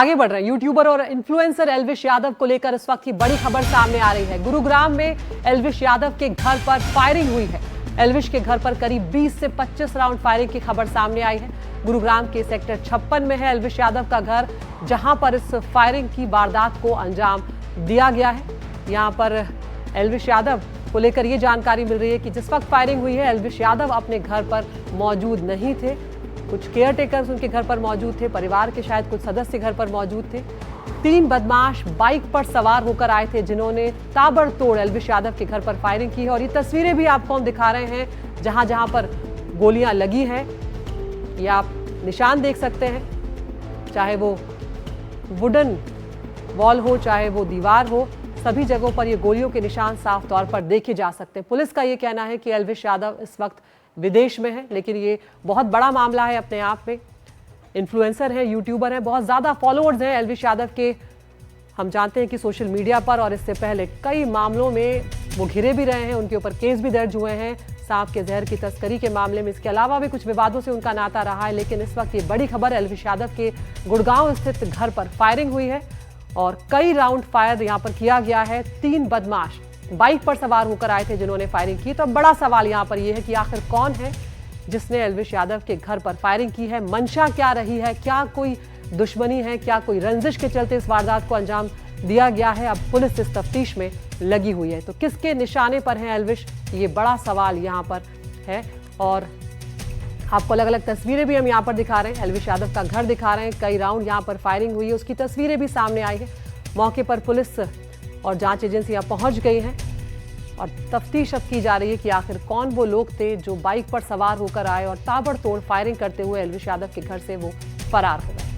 आगे बढ़ रहे हैं। यूट्यूबर और इन्फ्लुएंसर एल्विश यादव को लेकर इस वक्त की बड़ी खबर सामने आ रही है। गुरुग्राम में एल्विश यादव के घर पर फायरिंग हुई है। एल्विश के घर पर करीब 20 से 25 राउंड फायरिंग की खबर सामने आई है। गुरुग्राम के सेक्टर 56 में है एल्विश यादव का घर, जहां पर इस फायरिंग की वारदात को अंजाम दिया गया है। यहां पर एल्विश यादव को लेकर ये जानकारी मिल रही है कि जिस वक्त फायरिंग हुई है एल्विश यादव अपने घर पर मौजूद नहीं थे। कुछ केयर टेकर्स उनके घर पर मौजूद थे, परिवार के शायद कुछ सदस्य घर पर मौजूद थे। 3 बदमाश बाइक पर सवार होकर आए थे, जिन्होंने ताबड़तोड़ एल्विश यादव के घर पर फायरिंग की है। और ये तस्वीरें भी आपको हम दिखा रहे हैं, जहां जहां पर गोलियां लगी हैं। ये आप निशान देख सकते हैं, चाहे वो वुडन वॉल हो, चाहे वो दीवार हो, सभी जगहों पर ये गोलियों के निशान साफ तौर पर देखे जा सकते हैं। पुलिस का ये कहना है कि एल्विश यादव इस वक्त विदेश में है, लेकिन ये बहुत बड़ा मामला है अपने आप में। इन्फ्लुएंसर है, यूट्यूबर है, बहुत ज़्यादा फॉलोअर्स हैं एल्विश यादव के। हम जानते हैं कि सोशल मीडिया पर और इससे पहले कई मामलों में वो घिरे भी रहे हैं, उनके ऊपर केस भी दर्ज हुए हैं सांप के जहर की तस्करी के मामले में। इसके अलावा भी कुछ विवादों से उनका नाता रहा है। लेकिन इस वक्त ये बड़ी खबर, एल्विश यादव के गुड़गांव स्थित घर पर फायरिंग हुई है और कई राउंड फायर यहाँ पर किया गया है। 3 बदमाश बाइक पर सवार होकर आए थे, जिन्होंने फायरिंग की। तो बड़ा सवाल यहाँ पर यह है कि आखिर कौन है जिसने एल्विश यादव के घर पर फायरिंग की है? मंशा क्या रही है? क्या कोई दुश्मनी है? क्या कोई रंजिश के चलते इस वारदात को अंजाम दिया गया है? अब पुलिस इस तफ्तीश में लगी हुई है। तो किसके निशाने पर है एल्विश, ये बड़ा सवाल यहाँ पर है। और आपको अलग अलग तस्वीरें भी हम यहाँ पर दिखा रहे हैं। एल्विश यादव का घर दिखा रहे हैं, कई राउंड यहाँ पर फायरिंग हुई है, उसकी तस्वीरें भी सामने आई है। मौके पर पुलिस और जांच एजेंसियां पहुंच गई हैं और तफ्तीश अब की जा रही है कि आखिर कौन वो लोग थे जो बाइक पर सवार होकर आए और ताबड़तोड़ फायरिंग करते हुए एल्विश यादव के घर से वो फरार हो गए।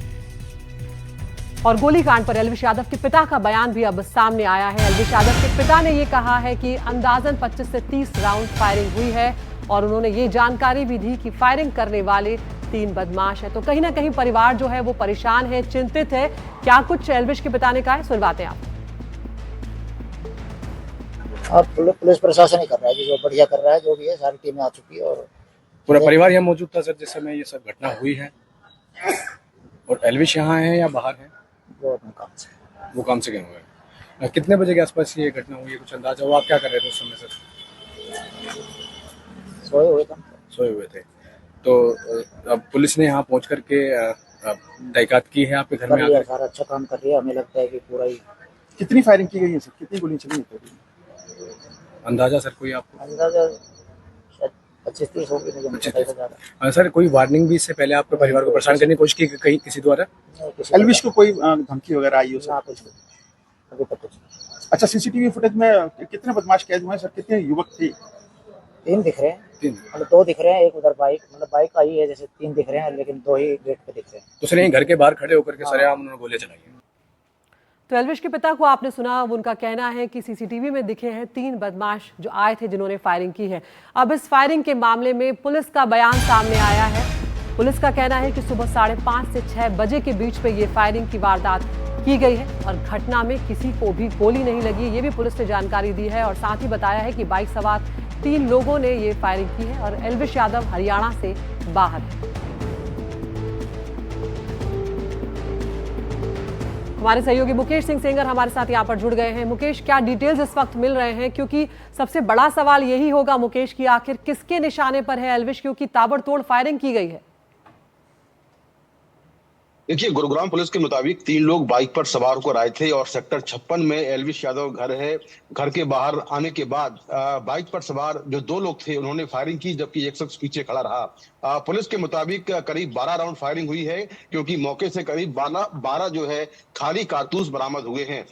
और गोलीकांड पर एल्विश यादव के पिता का बयान भी अब सामने आया है। एल्विश यादव के पिता ने ये कहा है कि अंदाजन 25 से 30 राउंड फायरिंग हुई है और उन्होंने ये जानकारी भी दी कि फायरिंग करने वाले 3 बदमाश हैं। तो कहीं ना कहीं परिवार जो है वो परेशान है, चिंतित है। क्या कुछ एल्विश के पिता ने कहा है, सुनवाते हैं आप। अब पुलिस प्रशासन ही कर रहा है, जो बढ़िया कर रहा है, जो भी है सारी टीमें आ चुकी है और पूरा परिवार यहाँ मौजूद था सर जिस समय ये सब घटना हुई है। और एल्विश यहाँ है या बाहर है? वो अपने काम से गए हुए हैं। कितने बजे के आसपास ये घटना हुई है, कुछ अंदाजा हुआ? आप क्या कर रहे थे उस समय सर? सोए हुए थे। तो अब पुलिस ने यहाँ पहुँच करके तहकीकात की है आपके घर में आकर? सारा अच्छा काम कर रही है। हमें लगता है कि पूरा ही। कितनी फायरिंग की गई है सर, कितनी गोलियां चली हैं? अंदाजा सर कोई आपको? अंदाजा 25-30 होगी। सर कोई वार्निंग भी इससे पहले आपके परिवार को परेशान करने की कोशिश की कहीं किसी द्वारा? एल्विश को कोई धमकी वगैरह आई हो सर? अभी तक कुछ। अच्छा, सीसीटीवी फुटेज में कितने बदमाश कैद हुए हैं सर, कितने युवक थे? 3 दिख रहे हैं, 3 मतलब 2 दिख रहे हैं, एक उधर बाइक, मतलब बाइक आई है जैसे 3 दिख रहे हैं, लेकिन 2 ही गेट पे दिख रहे हैं। तो सर घर के बाहर खड़े होकर के सरेआम उन्होंने गोलियां चलाई हैं। तो एल्विश के पिता को आपने सुना, उनका कहना है कि सीसीटीवी में दिखे हैं 3 बदमाश जो आए थे, जिन्होंने फायरिंग की है। अब इस फायरिंग के मामले में पुलिस का बयान सामने आया है। पुलिस का कहना है कि सुबह 5:30 से 6 बजे के बीच में ये फायरिंग की वारदात की गई है और घटना में किसी को भी गोली नहीं लगी, ये भी पुलिस ने जानकारी दी है। और साथ ही बताया है कि बाइक सवार 3 लोगों ने ये फायरिंग की है और एल्विश यादव हरियाणा से बाहर है। हमारे सहयोगी मुकेश सिंह सेंगर हमारे साथ यहाँ पर जुड़ गए हैं। मुकेश, क्या डिटेल्स इस वक्त मिल रहे हैं? क्योंकि सबसे बड़ा सवाल यही होगा मुकेश कि आखिर किसके निशाने पर है एल्विश, क्योंकि ताबड़तोड़ फायरिंग की गई है। देखिए, गुरुग्राम पुलिस के मुताबिक 3 लोग बाइक पर सवार होकर आए थे और सेक्टर 56 में एल्विश यादव घर है। घर के बाहर आने के बाद बाइक पर सवार जो 2 लोग थे उन्होंने फायरिंग की, जबकि एक शख्स पीछे खड़ा रहा। पुलिस के मुताबिक करीब 12 राउंड फायरिंग हुई है, क्योंकि मौके से करीब 12 जो है खाली कारतूस बरामद हुए हैं।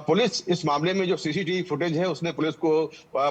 पुलिस इस मामले में जो सीसीटीवी फुटेज है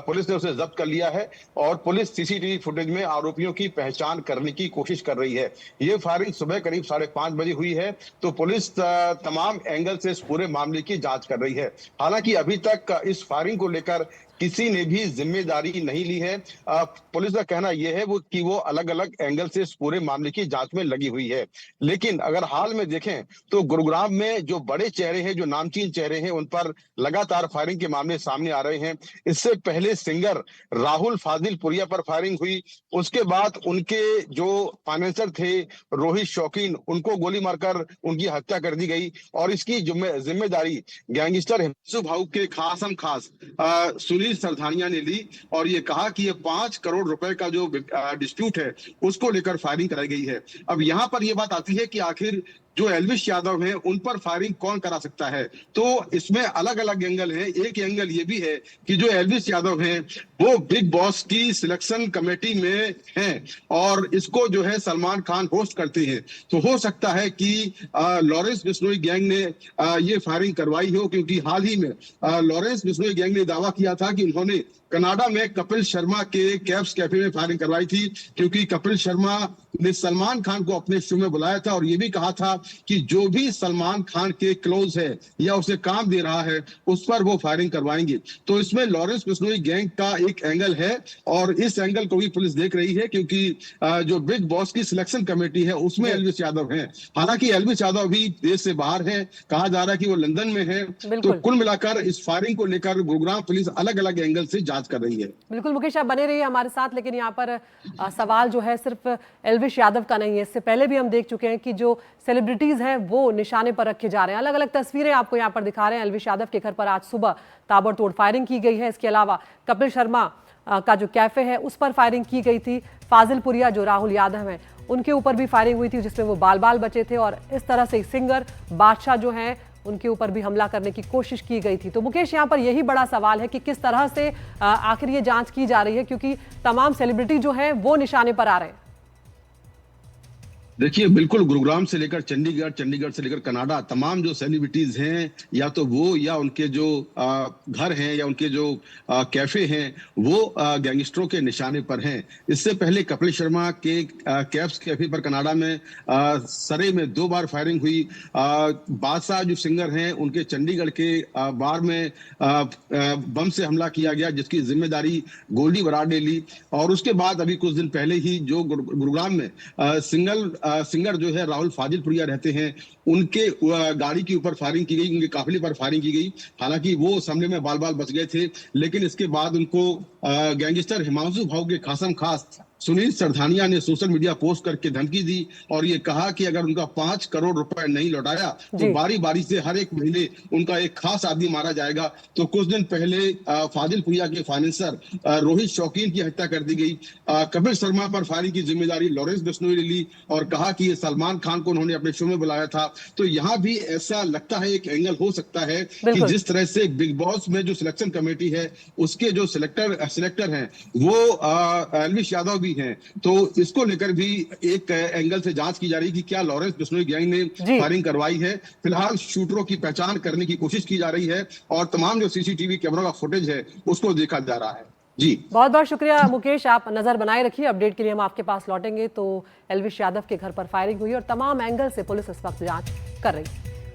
पुलिस ने उसे जब्त कर लिया है और पुलिस सीसीटीवी फुटेज में आरोपियों की पहचान करने की कोशिश कर रही है। ये फायरिंग सुबह करीब 5:30 बजे हुई है, तो पुलिस तमाम एंगल से इस पूरे मामले की जांच कर रही है। हालांकि अभी तक इस फायरिंग को लेकर किसी ने भी जिम्मेदारी नहीं ली है। पुलिस का कहना यह है कि वो अलग अलग एंगल से इस पूरे मामले की जांच में लगी हुई है। लेकिन अगर हाल में देखें तो गुरुग्राम में जो बड़े चेहरे हैं, जो नामचीन चेहरे हैं, उन पर लगातार फायरिंग के मामले सामने आ रहे हैं। इससे पहले सिंगर राहुल फाजिलपुरिया पर फायरिंग हुई, उसके बाद उनके जो फाइनेंसर थे रोहित शौकीन, उनको गोली मारकर उनकी हत्या कर दी गई और इसकी जिम्मेदारी गैंगस्टर हिमांशु भाऊ के खासम खास सुनील सरधानिया ने ली और ये कहा कि ये 5 करोड़ रुपए का जो डिस्प्यूट है उसको लेकर फायरिंग कराई गई है। अब यहाँ पर यह बात आती है कि आखिर जो एल्विश यादव हैं उन पर फायरिंग कौन करा सकता है, तो इसमें अलग अलग एंगल है। एक एंगल ये भी है कि जो एल्विश यादव हैं वो बिग बॉस की सिलेक्शन कमेटी में हैं और इसको जो है सलमान खान होस्ट करते हैं। तो हो सकता है कि लॉरेंस बिश्नोई गैंग ने ये फायरिंग करवाई हो, क्योंकि हाल ही में लॉरेंस बिश्नोई गैंग ने दावा किया था कि उन्होंने कनाडा में कपिल शर्मा के कैप्स कैफे में फायरिंग करवाई थी, क्योंकि कपिल शर्मा ने सलमान खान को अपने शो में बुलाया था और ये भी कहा था कि जो भी सलमान खान के क्लोज है या उसे काम दे रहा है उस पर वो फायरिंग करवाएंगे। तो इसमें लॉरेंस बिश्नोई गैंग का एक एंगल है और इस एंगल को भी पुलिस देख रही है, क्योंकि जो बिग बॉस की सिलेक्शन कमेटी है उसमें एल्विश यादव हैं। हालांकि एल्विश यादव भी देश से बाहर है, कहा जा रहा है कि वो लंदन में है। तो कुल मिलाकर इस फायरिंग को लेकर गुरुग्राम पुलिस अलग अलग एंगल से जांच कर रही है। बिल्कुल मुकेश, आप बने रहिए हमारे साथ। लेकिन यहाँ पर सवाल जो है सिर्फ एल्विश यादव का नहीं है, इससे पहले भी हम देख चुके हैं कि जो सेलिब्रिटीज हैं वो निशाने पर रखे जा रहे हैं। अलग अलग तस्वीरें आपको यहाँ पर दिखा रहे हैं। एल्विश यादव के घर पर आज सुबह ताबड़तोड़ फायरिंग की गई है। इसके अलावा कपिल शर्मा का जो कैफे है उस पर फायरिंग की गई थी। फाजिलपुरिया जो राहुल यादव हैं उनके ऊपर भी फायरिंग हुई थी, जिसमें वो बाल बाल बचे थे और इस तरह से सिंगर बादशाह जो हैं उनके ऊपर भी हमला करने की कोशिश की गई थी। तो मुकेश, यहाँ पर यही बड़ा सवाल है कि किस तरह से आखिर ये जांच की जा रही है, क्योंकि तमाम सेलिब्रिटी जो हैं वो निशाने पर आ रहे हैं। देखिए, बिल्कुल गुरुग्राम से लेकर चंडीगढ़, चंडीगढ़ से लेकर कनाडा, तमाम जो सेलिब्रिटीज हैं या तो वो या उनके जो घर हैं या उनके जो कैफे हैं वो गैंगस्टरों के निशाने पर हैं। इससे पहले कपिल शर्मा के कैप्स कैफे पर कनाडा में सरे में 2 बार फायरिंग हुई। बादशाह जो सिंगर हैं उनके चंडीगढ़ के बार में बम से हमला किया गया, जिसकी जिम्मेदारी गोल्डी बराड़ ने ली। और उसके बाद अभी कुछ दिन पहले ही जो गुरुग्राम में सिंगर जो है राहुल फाजिलपुरिया रहते हैं, उनके गाड़ी के ऊपर फायरिंग की गई, उनके काफिले पर फायरिंग की गई। हालांकि वो उस हमले में बाल बाल बच गए थे, लेकिन इसके बाद उनको गैंगस्टर हिमांशु भाऊ के खासम खास सुनील सरधानिया ने सोशल मीडिया पोस्ट करके धमकी दी और ये कहा कि अगर उनका 5 करोड़ रुपए नहीं लौटाया तो बारी बारी से हर एक महीने उनका एक खास आदमी मारा जाएगा। तो कुछ दिन पहले फाजिलपुरिया के फाइनेंसर रोहित शौकीन की हत्या कर दी गई। कपिल शर्मा पर फायरिंग की जिम्मेदारी लॉरेंस बिश्नोई ने ली और कहा कि ये सलमान खान को उन्होंने अपने शो में बुलाया था। तो यहाँ भी ऐसा लगता है एक एंगल हो सकता है कि जिस तरह से बिग बॉस में जो सिलेक्शन कमेटी है उसके जो सिलेक्टर हैं वो एल्विश यादव भी हैं, तो इसको लेकर भी एक एंगल से जांच की जा रही है कि क्या लॉरेंस बिश्नोई गैंग ने फायरिंग करवाई है। फिलहाल शूटरों की पहचान करने की कोशिश की जा रही है और तमाम जो सीसीटीवी कैमरा का फुटेज है उसको देखा जा रहा है। जी बहुत बहुत शुक्रिया मुकेश, आप नजर बनाए रखिए। अपडेट के लिए हम आपके पास लौटेंगे। तो एल्विश यादव के घर पर फायरिंग हुई और तमाम एंगल से पुलिस इस वक्त जांच कर रही है।